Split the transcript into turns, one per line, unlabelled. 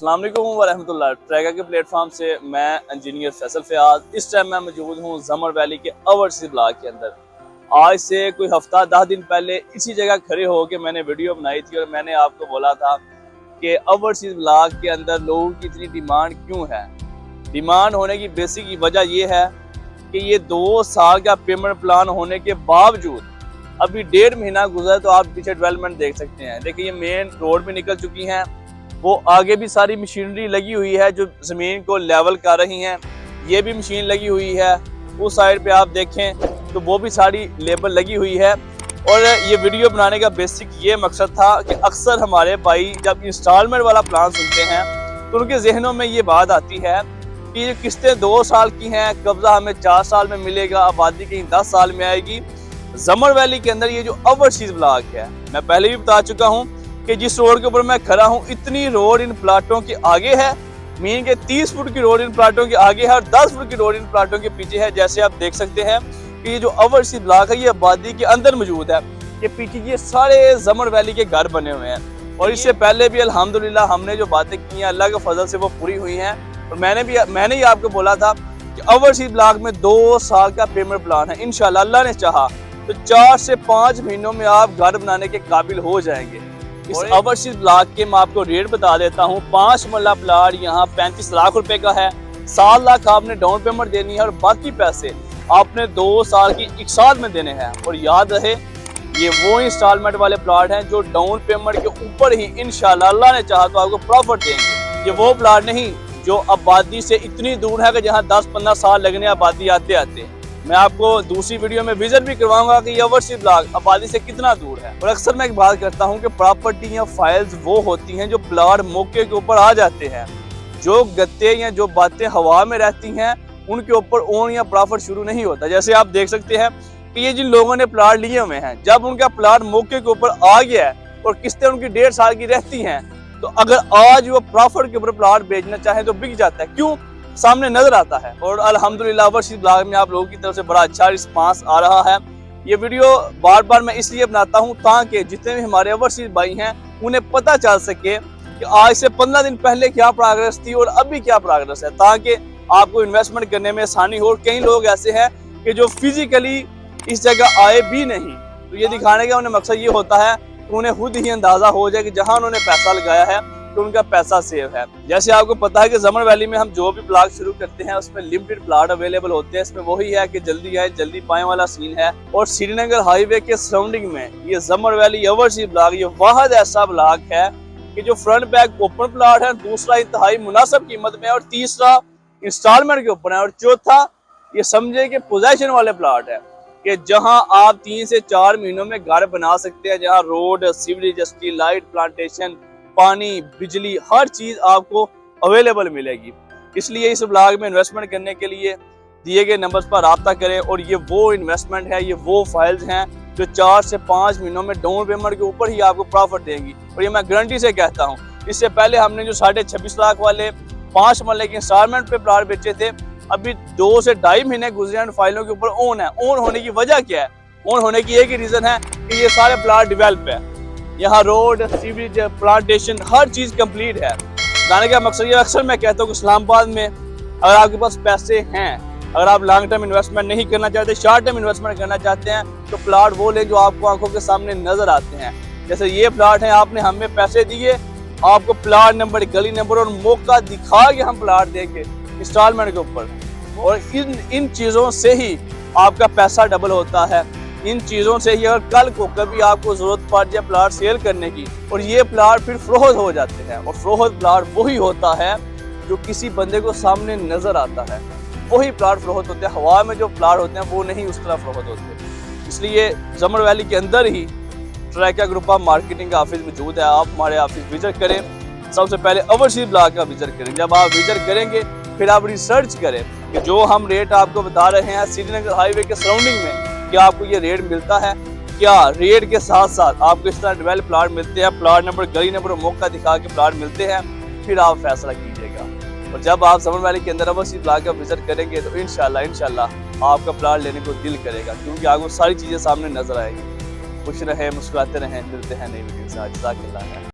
अस्सलाम वालेकुम व रहमतुल्लाह। ट्रैका के प्लेटफॉर्म से मैं इंजीनियर फैसल फयाज। इस टाइम मैं मौजूद हूँ जमर वैली के ओवरसीज ब्लॉक के अंदर। आज से कोई हफ्ता 10 दिन पहले इसी जगह खड़े होकर मैंने वीडियो बनाई थी और मैंने आपको बोला था कि ओवरसीज ब्लॉक के अंदर लोगों की इतनी डिमांड क्यों है। डिमांड होने की बेसिक वजह यह है कि ये 2 साल का पेमेंट प्लान होने के बावजूद अभी 1.5 महीना गुजरा तो आप पीछे डेवलपमेंट देख सकते हैं। देखिए ये मेन रोड भी निकल चुकी हैं, वो आगे भी सारी मशीनरी लगी हुई है जो ज़मीन को लेवल कर रही हैं। ये भी मशीन लगी हुई है, उस साइड पे आप देखें तो वो भी सारी लेबर लगी हुई है। और ये वीडियो बनाने का बेसिक ये मकसद था कि अक्सर हमारे भाई जब इंस्टॉलमेंट वाला प्लान सुनते हैं तो उनके जहनों में ये बात आती है कि ये किस्तें 2 साल की हैं, कब्जा हमें 4 साल में मिलेगा, आबादी कहीं 10 साल में आएगी। जमर वैली के अंदर ये जो ओवरसीज ब्लॉक है, मैं पहले भी बता चुका हूँ कि जिस रोड के ऊपर मैं खड़ा हूँ इतनी रोड इन प्लाटों के आगे है, मीन के 30 फुट की रोड इन प्लाटों के आगे है और 10 फुट की रोड इन प्लाटों के पीछे है। जैसे आप देख सकते हैं कि ये जो ओवरसीज ब्लॉक है ये आबादी के अंदर मौजूद है। ये पीछे ये सारे जमर वैली के घर बने हुए हैं और इससे पहले भी अल्हम्दुलिल्लाह हमने जो बातें की हैं अल्लाह के फजल से वो पूरी हुई हैं। और मैंने ही आपको बोला था कि ओवरसीज ब्लॉक में 2 साल का पेमेंट प्लान है। इंशाल्लाह अल्लाह ने चाहा तो 4 से 5 महीनों में आप घर बनाने के काबिल हो जाएंगे। इस ओवरसीज ब्लॉक के मैं आपको रेट बता देता हूँ। 5 मरला प्लाट यहाँ 35 लाख रुपए का है। 7 लाख आपने डाउन पेमेंट देनी है और बाकी पैसे आपने 2 साल की एक साथ में देने हैं। और याद रहे ये वो इंस्टॉलमेंट वाले प्लाट हैं जो डाउन पेमेंट के ऊपर ही इंशाल्लाह अल्लाह ने चाहा तो आपको प्रॉफिट देंगे। ये वो प्लाट नहीं जो आबादी से इतनी दूर है कि जहाँ 10-15 साल लगने आबादी आते आते। मैं आपको दूसरी वीडियो में विजिट भी करवाऊंगा कि ये ओवरसीज ब्लॉक आबादी से कितना दूर है। और अक्सर मैं एक बात करता हूं कि प्रॉपर्टी या फाइल्स वो होती हैं जो प्लाट मौके के ऊपर आ जाते हैं। जो गत्ते या जो बातें हवा में रहती हैं उनके ऊपर ओन या प्रॉफिट शुरू नहीं होता। जैसे आप देख सकते हैं कि ये जिन लोगों ने प्लाट लिए हुए हैं, जब उनका प्लाट मौके के ऊपर आ गया है और किस्तें उनकी 1.5 साल की रहती हैं, तो अगर आज वो प्रॉफिट के ऊपर प्लाट बेचना चाहे तो बिक जाता है। क्यों? सामने नजर आता है। और अल्हम्दुलिल्लाह ओवरसीज ब्लॉक में आप लोगों की तरफ से बड़ा अच्छा रिस्पांस आ रहा है। ये वीडियो बार बार मैं इसलिए बनाता हूँ ताकि जितने भी हमारे ओवरसीज भाई हैं उन्हें पता चल सके कि आज से 15 दिन पहले क्या प्रोग्रेस थी और अभी क्या प्रोग्रेस है, ताकि आपको इन्वेस्टमेंट करने में आसानी हो। और कई लोग ऐसे हैं कि जो फिजिकली इस जगह आए भी नहीं, तो ये दिखाने का उन्हें मकसद ये होता है कि उन्हें खुद ही अंदाजा हो जाए कि जहाँ उन्होंने पैसा लगाया है तो उनका पैसा सेव है। जैसे आपको पता है कि जमर वैली में हम जो भी प्लाट शुरू करते हैं उसमें लिमिटेड प्लाट अवेलेबल होते हैं। इसमें वही है कि जल्दी आए जल्दी पाए वाला सीन है। और श्रीनगर हाईवे के सराउंडिंग में ये जमर वैली ओवरसीज ब्लॉक ये वाहिद ऐसा ब्लॉक है कि जो फ्रंट बैक ओपन प्लाट है, दूसरा इंतहाई मुनासिब कीमत में, और तीसरा इंस्टॉलमेंट के ऊपर है, और चौथा ये समझे कि पोजेशन वाले प्लाट है कि जहां आप 3 से 4 महीनों में घर बना सकते हैं, जहां road, sewerage, street light, plantation, पानी, बिजली, हर चीज आपको अवेलेबल मिलेगी। इसलिए इस ब्लॉक में इन्वेस्टमेंट करने के लिए दिए गए नंबर्स पर रब्ता करें। और ये वो इन्वेस्टमेंट है, ये वो फाइल्स हैं जो 4 से 5 महीनों में डाउन पेमेंट के ऊपर ही आपको प्रॉफिट देंगी। और ये मैं गारंटी से कहता हूँ। इससे पहले हमने जो 26.5 लाख वाले 5 मरले के इंस्टॉलमेंट पे प्लाट बेचे थे, अभी 2 से 2.5 महीने गुजरे फाइलों के ऊपर ऑन है। ऑन होने की वजह क्या है? ऑन होने की एक ही रीजन है कि ये सारे प्लाट डेवलप है। यहाँ रोड, सीवरेज, प्लांटेशन, हर चीज कंप्लीट है। जाने का मकसद ये अक्सर मैं कहता हूँ कि इस्लामाबाद में अगर आपके पास पैसे हैं, अगर आप लॉन्ग टर्म इन्वेस्टमेंट नहीं करना चाहते, शॉर्ट टर्म इन्वेस्टमेंट करना चाहते हैं, तो प्लाट वो लें जो आपको आंखों के सामने नजर आते हैं। जैसे ये प्लाट है, आपने हमें पैसे दिए, आपको प्लाट नंबर, गली नंबर और मौका दिखा के हम प्लाट देंगे इंस्टॉलमेंट के ऊपर। और इन चीजों से ही आपका पैसा डबल होता है। इन चीजों से ही अगर कल को कभी आपको जरूरत पड़ जाए प्लाट सेल करने की, और ये प्लाट फिर फरोख्त हो जाते हैं। और फरोख्त प्लाट वही होता है जो किसी बंदे को सामने नजर आता है, वही प्लाट फरोख्त होते हैं। हवा में जो प्लाट होते हैं वो नहीं उस तरह फरोख्त होते। इसलिए जमर वैली के अंदर ही ट्रैका ग्रुप ऑफ मार्केटिंग का ऑफिस मौजूद है। आप हमारे ऑफिस विजिट करें। सबसे पहले ओवरसीज ब्लॉक का विजिट करें। जब आप विजिट करेंगे फिर आप रिसर्च करें कि जो हम रेट आपको बता रहे हैं श्रीनगर हाईवे के सराउंडिंग में, क्या आपको ये रेट मिलता है? क्या रेट के साथ साथ आपको इस तरह डेवलप प्लाट मिलते हैं, प्लाट नंबर, गली नंबर, मौका दिखा के प्लाट मिलते हैं? फिर आप फैसला कीजिएगा। और जब आप जमर वैली के अंदर ओवरसीज ब्लॉक का विजिट करेंगे तो इंशाल्लाह आपका प्लाट लेने को दिल करेगा, क्योंकि आपको सारी चीज़ें सामने नजर आएगी। खुश रहें, मुस्कुराते रहें। मिलते हैं नई वीडियो से। जज़ाकल्लाह।